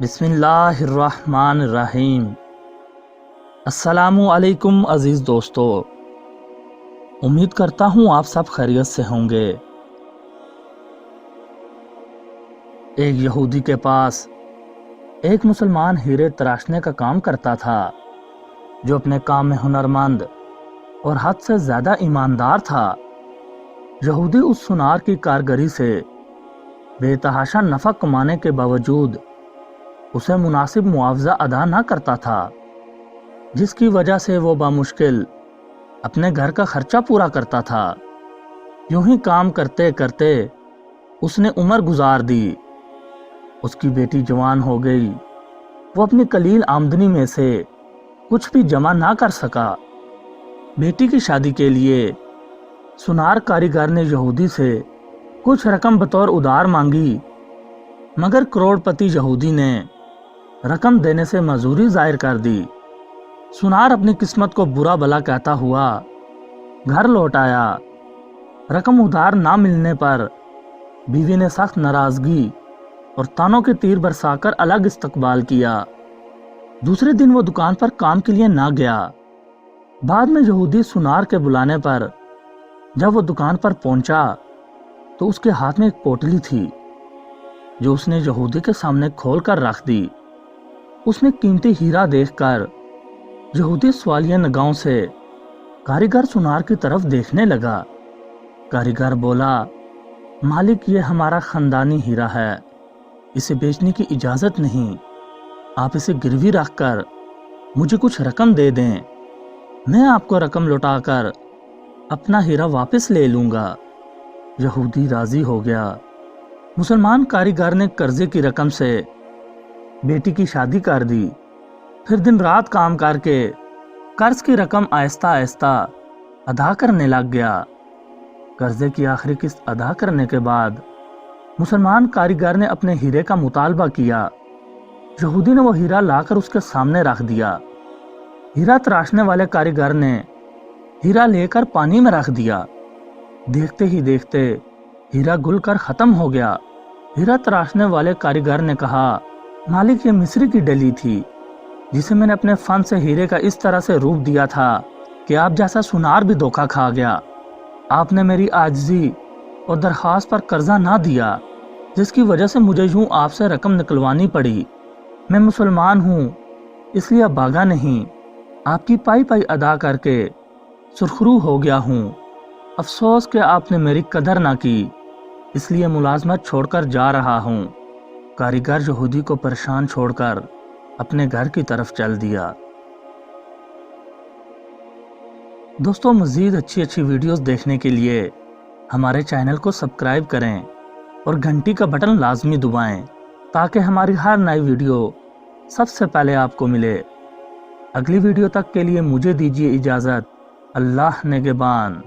بسم اللہ الرحمن الرحیم۔ السلام علیکم عزیز دوستو، امید کرتا ہوں آپ سب خیریت سے ہوں گے۔ ایک یہودی کے پاس ایک مسلمان ہیرے تراشنے کا کام کرتا تھا، جو اپنے کام میں ہنرمند اور حد سے زیادہ ایماندار تھا۔ یہودی اس سونار کی کارگری سے بے تحاشا نفع کمانے کے باوجود اسے مناسب معاوضہ ادا نہ کرتا تھا، جس کی وجہ سے وہ بامشکل اپنے گھر کا خرچہ پورا کرتا تھا۔ یوں ہی کام کرتے کرتے اس نے عمر گزار دی۔ اس کی بیٹی جوان ہو گئی۔ وہ اپنی قلیل آمدنی میں سے کچھ بھی جمع نہ کر سکا۔ بیٹی کی شادی کے لیے سونار کاریگر نے یہودی سے کچھ رقم بطور ادھار مانگی، مگر کروڑ پتی یہودی نے رقم دینے سے معذوری ظاہر کر دی۔ سونار اپنی قسمت کو برا بھلا کہتا ہوا گھر لوٹ آیا۔ رقم ادھار نہ ملنے پر بیوی نے سخت ناراضگی اور تانوں کے تیر برسا کر الگ استقبال کیا۔ دوسرے دن وہ دکان پر کام کے لیے نہ گیا۔ بعد میں یہودی سونار کے بلانے پر جب وہ دکان پر پہنچا تو اس کے ہاتھ میں ایک پوٹلی تھی، جو اس نے یہودی کے سامنے کھول کر رکھ دی۔ اس نے قیمتی ہیرا دیکھ کر یہودی سوالیہ نگاہوں سے کاریگر سونار کی طرف دیکھنے لگا۔ کاریگر بولا، مالک، یہ ہمارا خاندانی ہیرا ہے، اسے بیچنے کی اجازت نہیں۔ آپ اسے گروی رکھ کر مجھے کچھ رقم دے دیں، میں آپ کو رقم لوٹا کر اپنا ہیرا واپس لے لوں گا۔ یہودی راضی ہو گیا۔ مسلمان کاریگر نے قرضے کی رقم سے بیٹی کی شادی کر دی، پھر دن رات کام کر کے قرض کی رقم آہستہ آہستہ ادا کرنے لگ گیا۔ قرضے کی آخری قسط ادا کرنے کے بعد مسلمان کاریگر نے اپنے ہیرے کا مطالبہ کیا۔ یہودی نے وہ ہیرا لا کر اس کے سامنے رکھ دیا۔ ہیرا تراشنے والے کاریگر نے ہیرا لے کر پانی میں رکھ دیا۔ دیکھتے ہی دیکھتے ہیرا گل کر ختم ہو گیا۔ ہیرا تراشنے والے کاریگر نے کہا، مالک، یہ مصری کی ڈلی تھی، جسے میں نے اپنے فن سے ہیرے کا اس طرح سے روپ دیا تھا کہ آپ جیسا سونار بھی دھوکہ کھا گیا۔ آپ نے میری عاجزی اور درخواست پر قرضہ نہ دیا، جس کی وجہ سے مجھے یوں آپ سے رقم نکلوانی پڑی۔ میں مسلمان ہوں، اس لیے اب بھاگا نہیں، آپ کی پائی پائی ادا کر کے سرخرو ہو گیا ہوں۔ افسوس کہ آپ نے میری قدر نہ کی، اس لیے ملازمت چھوڑ کر جا رہا ہوں۔ کاریگر یہودی کو پریشان چھوڑ کر اپنے گھر کی طرف چل دیا۔ دوستو، مزید اچھی ویڈیوز دیکھنے کے لیے ہمارے چینل کو سبسکرائب کریں اور گھنٹی کا بٹن لازمی دبائیں، تاکہ ہماری ہر نئی ویڈیو سب سے پہلے آپ کو ملے۔ اگلی ویڈیو تک کے لیے مجھے دیجیے اجازت۔ اللہ نگہبان۔